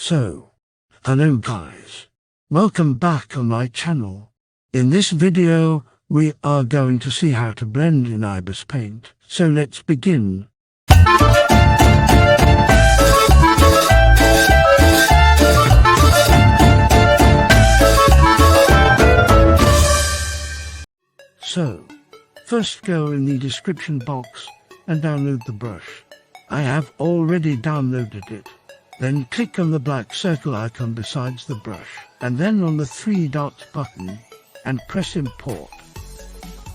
So, hello guys. Welcome back on my channel. In this video, we are going to see how to blend in Ibis Paint. So let's begin. So, first go in the description box and download the brush. I have already downloaded it. Then click on the black circle icon besides the brush, and then on the 3 dots button, and press import.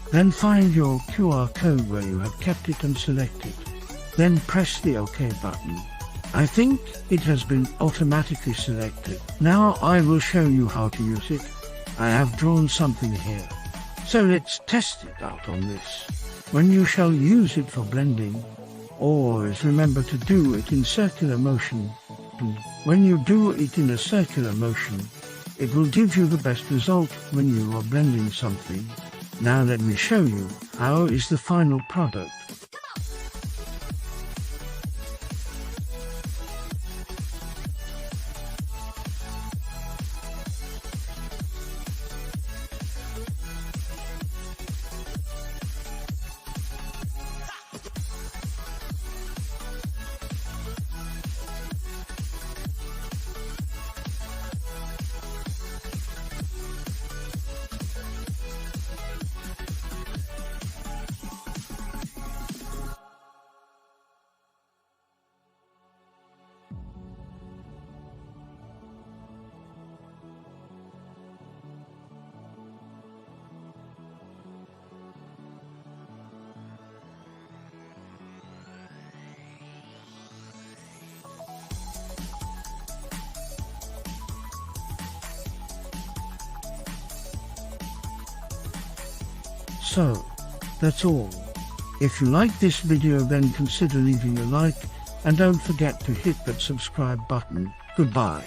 Then find your QR code where you have kept it and select it. Then press the OK button. I think it has been automatically selected. Now I will show you how to use it. I have drawn something here. So let's test it out on this. When you shall use it for blending, always remember to do it in circular motion. When you do it in a circular motion, it will give you the best result when you are blending something. Now let me show you how is the final product. So, that's all. If you like this video, then consider leaving a like and don't forget to hit that subscribe button. Goodbye.